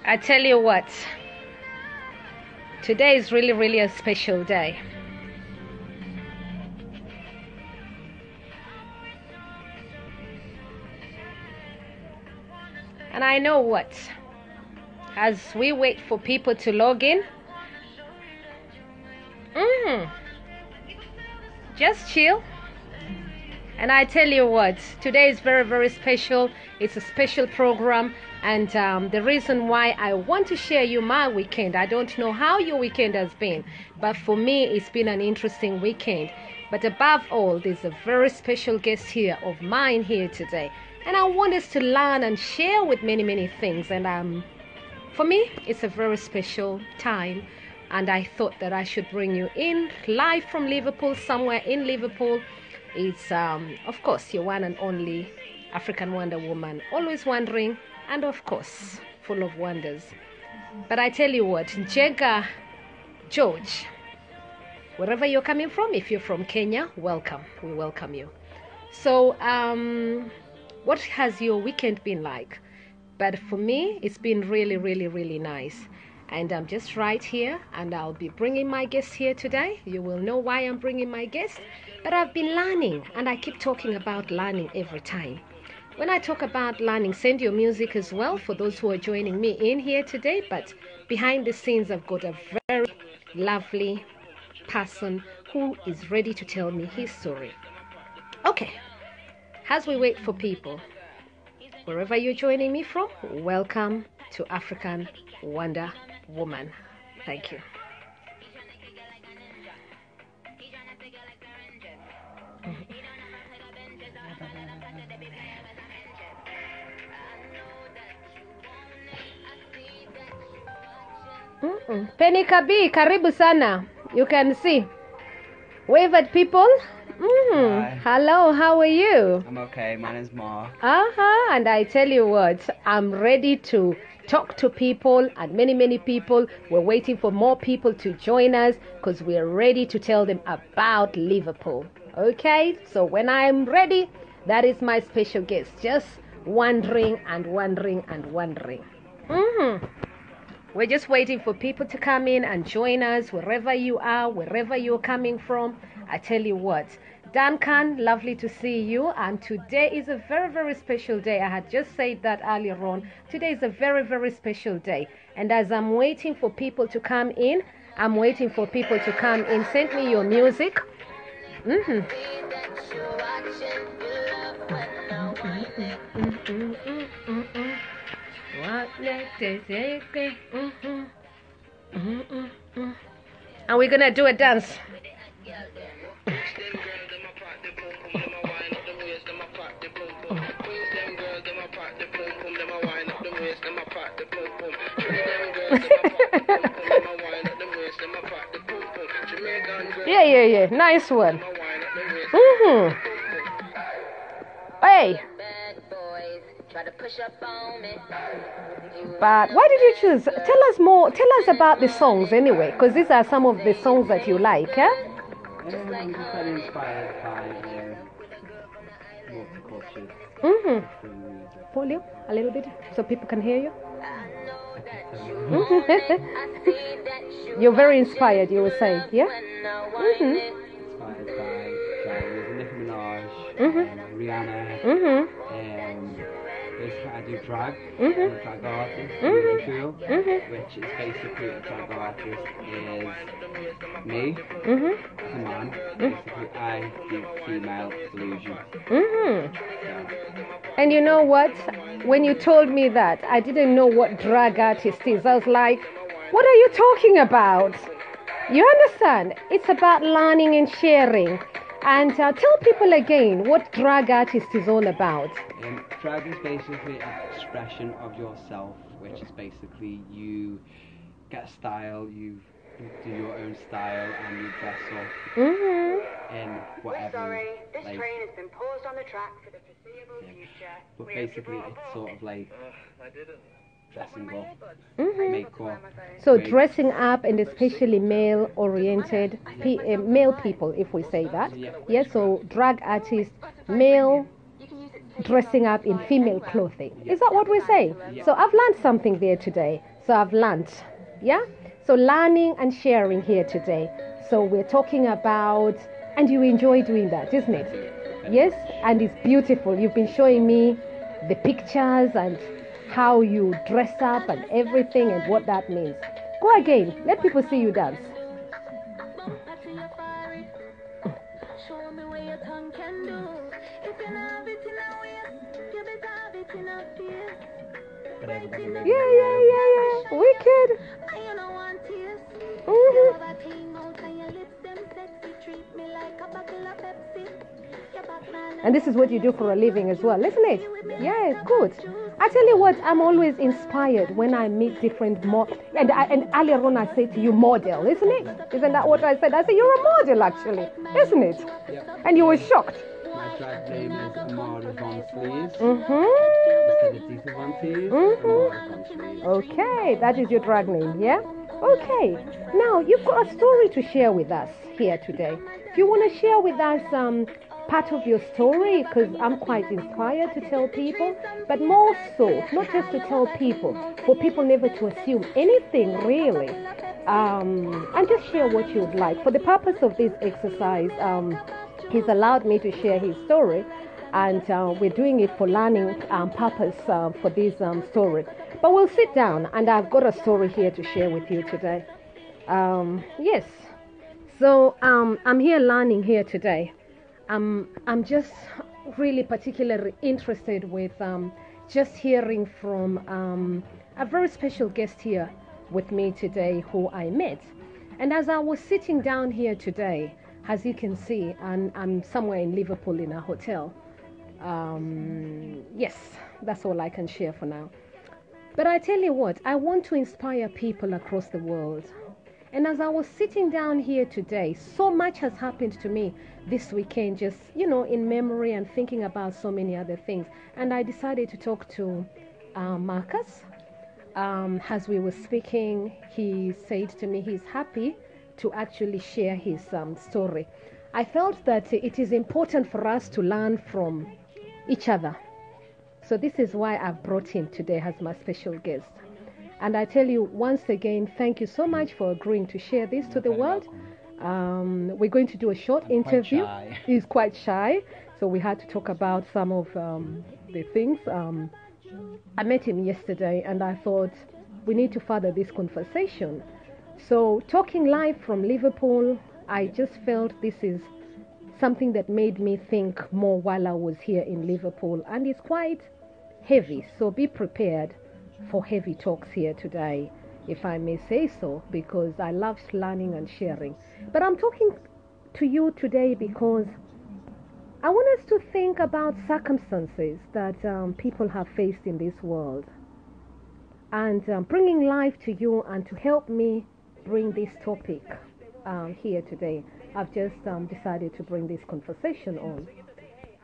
I tell you what, today is really, really a special day. And I know what, as we wait for people to log in, just chill. And I tell you what, today is very, very special. It's a special program. And the reason why I want to share you my weekend, I don't know how your weekend has been, but for me, it's been an interesting weekend. But above all, there's a very special guest here of mine here today. And I want us to learn and share with many, many things. And for me, it's a very special time. And I thought that I should bring you in live from Liverpool, somewhere in Liverpool. It's, of course, your one and only African Wonder Woman, always wondering, and of course, full of wonders. But I tell you what, Njega George, wherever you're coming from, if you're from Kenya, welcome. We welcome you. So, what has your weekend been like? But for me, it's been really, really, really nice. And I'm just right here, and I'll be bringing my guest here today. You will know why I'm bringing my guest. But I've been learning, and I keep talking about learning every time. When I talk about learning, send your music as well for those who are joining me in here today. But behind the scenes, I've got a very lovely person who is ready to tell me his story. Okay, as we wait for people, wherever you're joining me from, welcome to African Wonder Woman. Thank you. Penny Kabi, karibu sana. You can see. Wave at people. Hello, how are you? I'm okay, my name's Mark. And I tell you what, I'm ready to talk to people, and many, many people. We're waiting for more people to join us because we're ready to tell them about Liverpool. Okay, so when I'm ready, that is my special guest, just wondering and wondering and wondering. We're just waiting for people to come in and join us wherever you are, wherever you're coming from. I tell you what, Duncan, lovely to see you. And today is a very, very special day. I had just said that earlier on. Today is a very, very special day. And as I'm waiting for people to come in, Send me your music. And we're gonna do a dance. Yeah. Nice one. Hey. But why did you choose? Tell us more. Tell us about the songs anyway, because these are some of the songs that you like, eh? I'm just very inspired by multicultural. Volume a little bit so people can hear you. You're very inspired, you were saying, yeah? Inspired by Nicki Minaj, Rihanna, basically I do drag, I'm a drag artist, really cool, which is basically a drag artist is me, as a man, basically I do female illusion. And you know what? When you told me that, I didn't know what drag artist is. I was like, what are you talking about? You understand? It's about learning and sharing. And tell people again what drag artist is all about. Drag is basically an expression of yourself, which is basically you get a style, you do your own style, and you dress up in whatever. Sorry, this train has been paused on the track for the foreseeable future. But basically, it's sort of like dressing up, makeup. So dressing up, and especially male-oriented, male people, if we say that. Yes, so drag artist, male dressing up in female clothing. Is that what we're saying? So I've learned something there today. So I've learned. Yeah? So learning and sharing here today. So we're talking about, and you enjoy doing that, isn't it? Yes? And it's beautiful. You've been showing me the pictures and how you dress up and everything and what that means. Go again. Let people see you dance. Show me what your tongue can do. If you have it in a waist, you better have it in a face. Yeah. Wicked. I don't want tears. Mhm. You have a thing out and your lips them sexy. Treat me like a bottle of Pepsi. Your back man And this is what you do for a living as well, isn't it? Yeah, good. I tell you what, I'm always inspired when I meet different and earlier on I said to you model, isn't it? Isn't that what I said? I said you're a model actually, isn't it? Yep. And you were shocked. My drag name is Amara Von Sleeves. Mm-hmm. Instead of Dita Von Tees, Amara Von Sleeves. Okay, that is your drag name, yeah? Okay. Now you've got a story to share with us here today. Do you want to share with us part of your story? Because I'm quite inspired to tell people, but more so, not just to tell people, for people never to assume anything really. And just share what you would like. For the purpose of this exercise, he's allowed me to share his story, and we're doing it for learning purpose for this story. But we'll sit down, and I've got a story here to share with you today. Yes. So I'm here learning here today. I'm just really particularly interested with just hearing from a very special guest here with me today who I met. And as I was sitting down here today, as you can see, I'm somewhere in Liverpool in a hotel. Yes, that's all I can share for now. But I tell you what, I want to inspire people across the world. And as I was sitting down here today, so much has happened to me this weekend, just, in memory and thinking about so many other things. And I decided to talk to Marcus. As we were speaking, he said to me he's happy to actually share his story. I felt that it is important for us to learn from each other. So this is why I've brought him today as my special guest. And I tell you once again, thank you so much for agreeing to share this to the world. We're going to do a short interview. Quite shy. He's quite shy, so we had to talk about some of the things. I met him yesterday, and I thought we need to further this conversation. So talking live from Liverpool, I just felt this is something that made me think more while I was here in Liverpool, and it's quite heavy, so be prepared for heavy talks here today, if I may say so, because I love learning and sharing. But I'm talking to you today because I want us to think about circumstances that people have faced in this world, and bringing life to you and to help me bring this topic here today. I've just decided to bring this conversation on.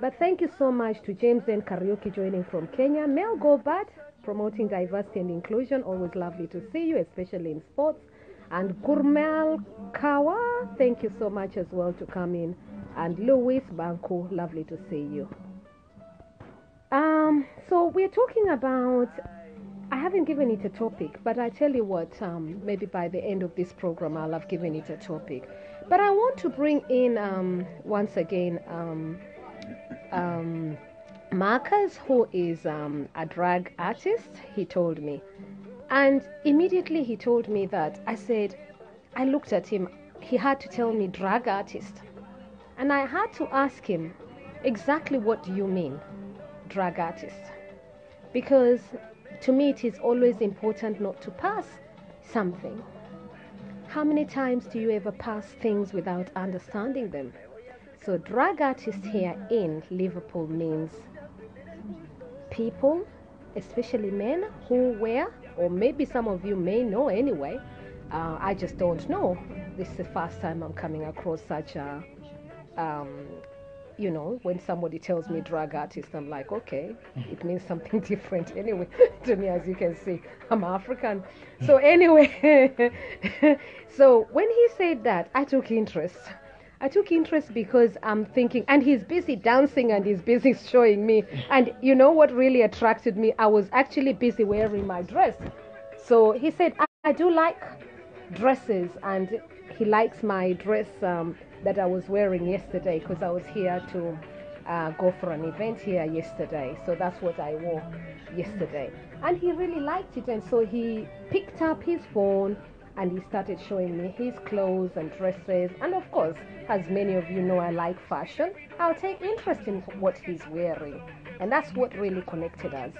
But thank you so much to James and Karaoke joining from Kenya. Mel Gobat, promoting diversity and inclusion. Always lovely to see you, especially in sports. And Gurmel Kawa, thank you so much as well to come in. And Louis Banku, lovely to see you. So we're talking about, I haven't given it a topic, but I tell you what, maybe by the end of this program I'll have given it a topic. But I want to bring in once again Marcus, who is a drag artist, he told me. And immediately he told me that, I looked at him, he had to tell me drag artist. And I had to ask him, exactly what do you mean, drag artist? Because to me it is always important not to pass something. How many times do you ever pass things without understanding them? So drag artist here in Liverpool means people, especially men, who wear, or maybe some of you may know anyway, I just don't know. This is the first time I'm coming across such a, when somebody tells me drag artist, I'm like, okay, it means something different anyway to me. As you can see, I'm African. So anyway, so when he said that, I took interest because I'm thinking, and he's busy dancing and he's busy showing me. And you know what really attracted me? I was actually busy wearing my dress. So he said, I do like dresses, and he likes my dress that I was wearing yesterday because I was here to go for an event here yesterday. So that's what I wore yesterday. And he really liked it, and so he picked up his phone and he started showing me his clothes and dresses. And of course, as many of you know, I like fashion. I'll take interest in what he's wearing, and that's what really connected us.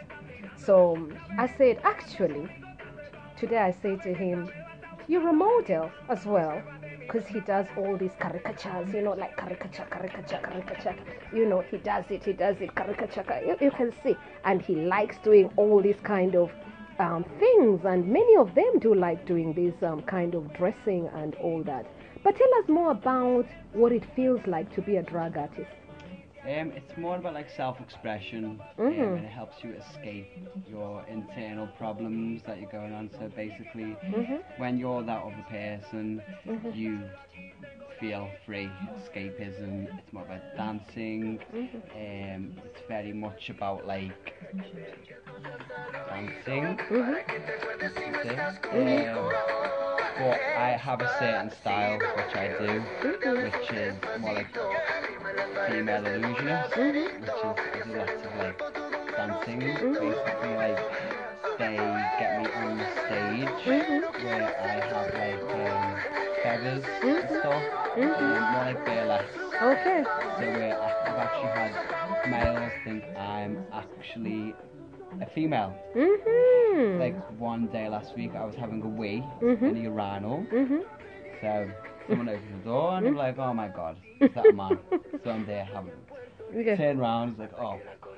So I said, actually, today I say to him, you're a model as well, because he does all these caricatures, like caricature, he does it, caricature, you can see, and he likes doing all these kind of things, and many of them do like doing this kind of dressing and all that. But tell us more about what it feels like to be a drag artist. It's more about like self-expression, and it helps you escape your internal problems that you're going on. So basically, when you're that other person, you feel free, escapism. It's more about dancing. It's very much about like dancing. But I have a certain style which I do, which is more like female illusionist, which is I do lots of like dancing. Basically, like they get me on the stage where I have like feathers and stuff, more like burlesque. Okay. So where I've actually had males think I'm actually a female. Like one day last week I was having a wee in a urinal. So someone opened the door and I'm like, oh my god, is that a man? So I'm there having turn around, it's like, oh my god.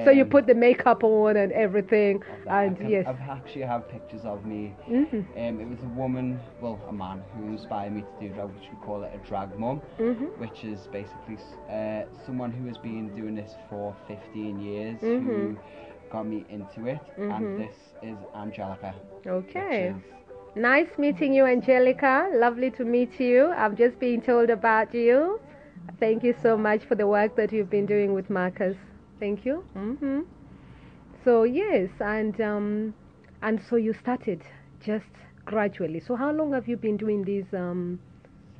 So you put the makeup on and everything, and yes. I've actually have pictures of me. It was a woman, well, a man who inspired me to do that, which we call it a drag mum, which is basically someone who has been doing this for 15 years, who got me into it, and this is Angelica. Okay. Nice meeting you, Angelica. Lovely to meet you. I'm just being told about you. Thank you so much for the work that you've been doing with Marcus. Thank you. So yes, and so you started just gradually. So how long have you been doing these? 3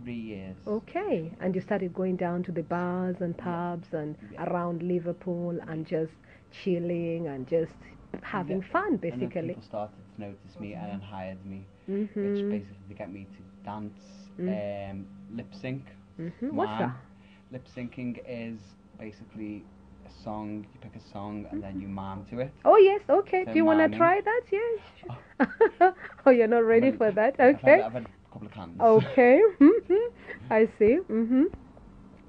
years. Okay, and you started going down to the bars and pubs and around Liverpool and just chilling and just having fun, basically. And then people started to notice me and then hired me, which basically to get me to dance, lip sync. What's that? Lip syncing is basically a song, you pick a song and then you mime to it. Oh yes, okay. So do you want to try that? Yes. Oh, you're not ready for that? Okay. I've had a couple of cans. Okay. I see.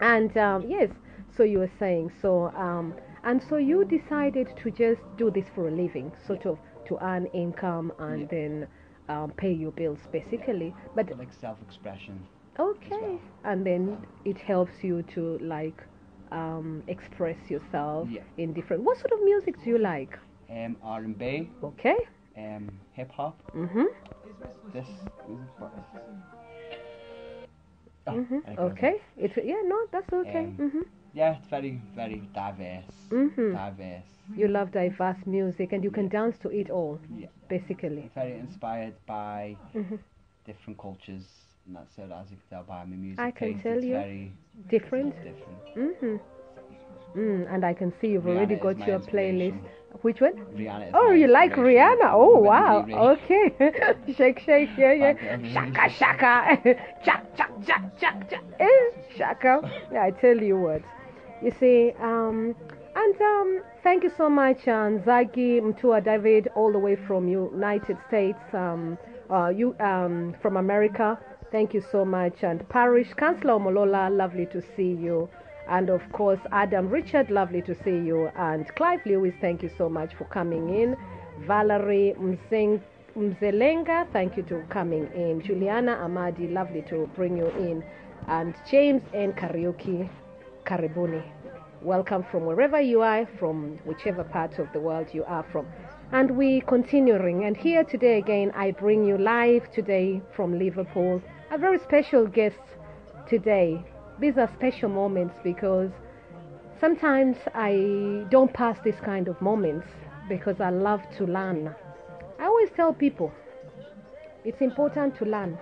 And yes, so you were saying, so and so you decided to just do this for a living, sort of to earn income and then pay your bills, basically. But like self-expression. Okay. Well. And then it helps you to like express yourself in different. What sort of music do you like? R&B. Okay. Hip hop. This Okay. That's okay. Yeah, it's very, very diverse. Diverse. You love diverse music, and you can dance to it all. Yeah. Basically. It's very inspired by different cultures, and that's so as you can tell by my music. I can taste, tell it's you. Very Different. And I can see you've already got your playlist. Which one? Rihanna is Oh, my you like inspiration. Rihanna? Oh, When wow. we Okay. Shake, yeah. Shaka, shaka. Chak, chak, chak, chak, chak. Shaka. Yeah, I tell you what. You see, thank you so much, Nzagi Mtua David, all the way from United States, from America. Thank you so much. And Parish Councillor Molola, lovely to see you. And of course, Adam Richard, lovely to see you. And Clive Lewis, thank you so much for coming in. Valerie Mzelenga, thank you to coming in. Juliana Amadi, lovely to bring you in. And James N. Karaoke, Karibuni. Welcome from wherever you are, from whichever part of the world you are from. And we continuing. And here today again, I bring you live today from Liverpool. A very special guest today. These are special moments because sometimes I don't pass this kind of moments because I love to learn. always tell people it's important to learn.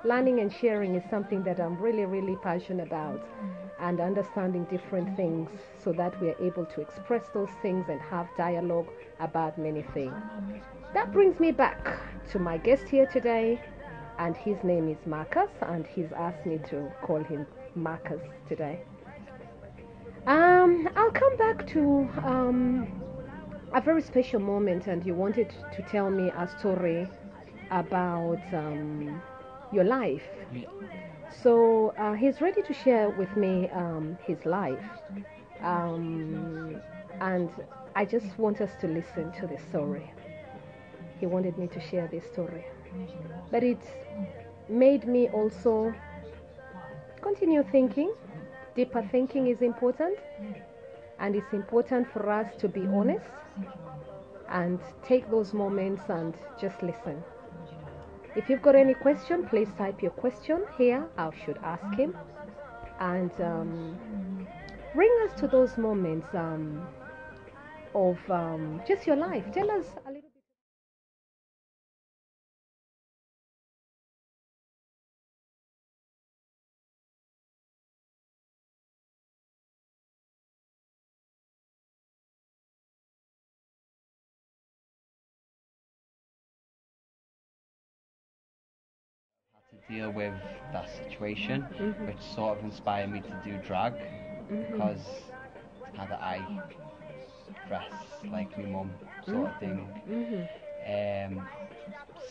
Learning and sharing is something that I'm really, really passionate about, and understanding different things so that we are able to express those things and have dialogue about many things. That brings me back to my guest here today, and his name is Marcus, and he's asked me to call him Marcus today. I'll come back to a very special moment, and you wanted to tell me a story about your life. Yeah. So he's ready to share with me his life, and I just want us to listen to the story. He wanted me to share this story, but it made me also continue thinking. Deeper thinking is important, and it's important for us to be honest and take those moments and just listen. If you've got any question, please type your question here. I should ask him, and bring us to those moments of just your life. Tell us a little bit. To deal with that situation, which sort of inspired me to do drag, because it's kind of I dress like my mum sort of thing.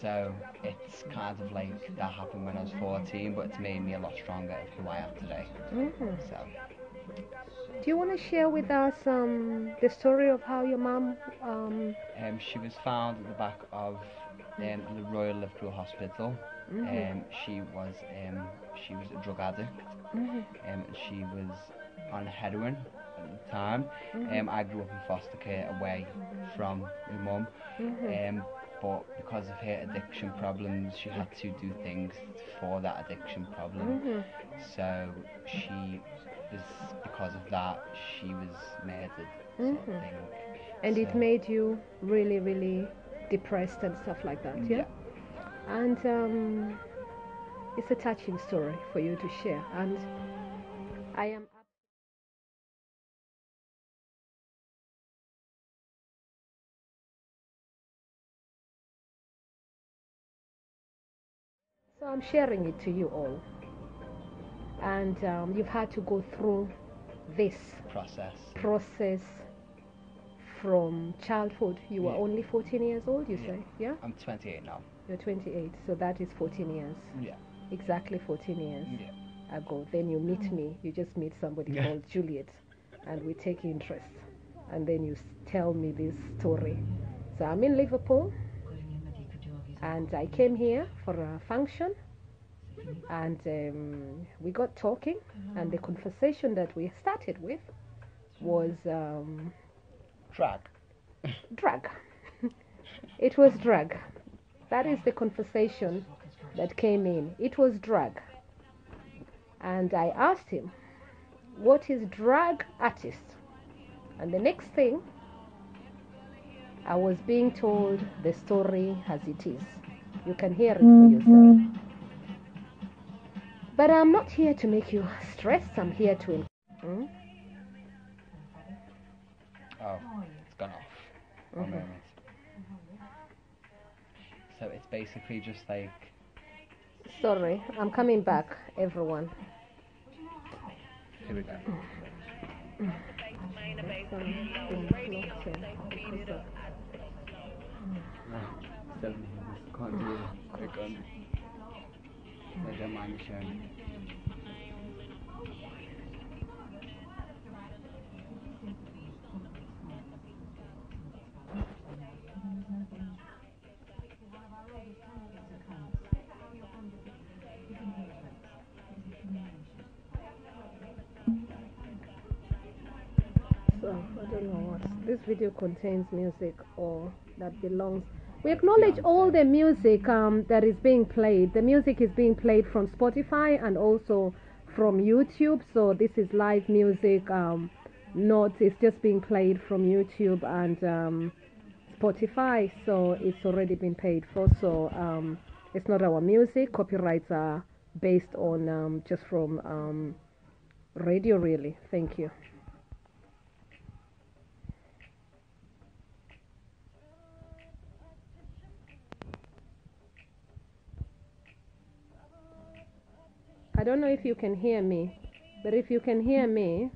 So it's kind of like that happened when I was 14, but it's made me a lot stronger of who I am today. So Do you want to share with us the story of how your mom? she was found at the back of the Royal Liverpool Hospital. She was a drug addict. She was on heroin at the time. I grew up in foster care away from my mum. But because of her addiction problems, she had to do things for that addiction problem. So because of that, she was murdered, sort of thing. And it So- made you really, really depressed and stuff like that, yeah? And it's a touching story for you to share, and I am. So I'm sharing it to you all, and you've had to go through this process from childhood. You were Yeah. only 14 years old, you Yeah. say, yeah? I'm 28 now. You're 28, so that is 14 years. Yeah. Exactly 14 years Yeah. ago. Then you meet me, you just meet somebody Yeah. called Juliet, and we take interest. And then you tell me this story. So I'm in Liverpool, and I came here for a function, and we got talking, and the conversation that we started with was Drag. drug. It was drug. That is the conversation that came in. It was drug. And I asked him, what is drug artist? And the next thing, I was being told the story as it is. You can hear it for yourself. But I'm not here to make you stressed. I'm here to... Oh, it's gone off. One moment. So it's basically just like Sorry, I'm coming back, everyone. here we go. Can't do it. I can't. I don't mind sharing. So, I don't know what. This video contains music or that belongs. We acknowledge all the music that is being played. The music is being played from Spotify and also from YouTube. So this is live music. Not it's just being played from YouTube and Spotify, so it's already been paid for. So it's not our music. Copyrights are based on just from radio, really. Thank you. I don't know if you can hear me, but if you can hear me,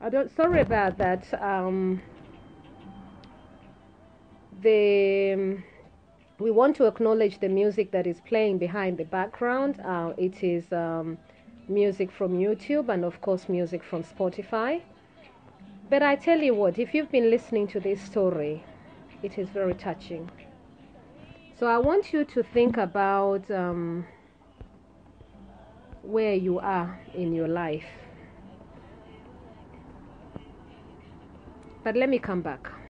I don't. Sorry about that. We want to acknowledge the music that is playing behind the background. It is music from YouTube and of course music from Spotify. But I tell you what, if you've been listening to this story, it is very touching. So I want you to think about where you are in your life. But let me come back.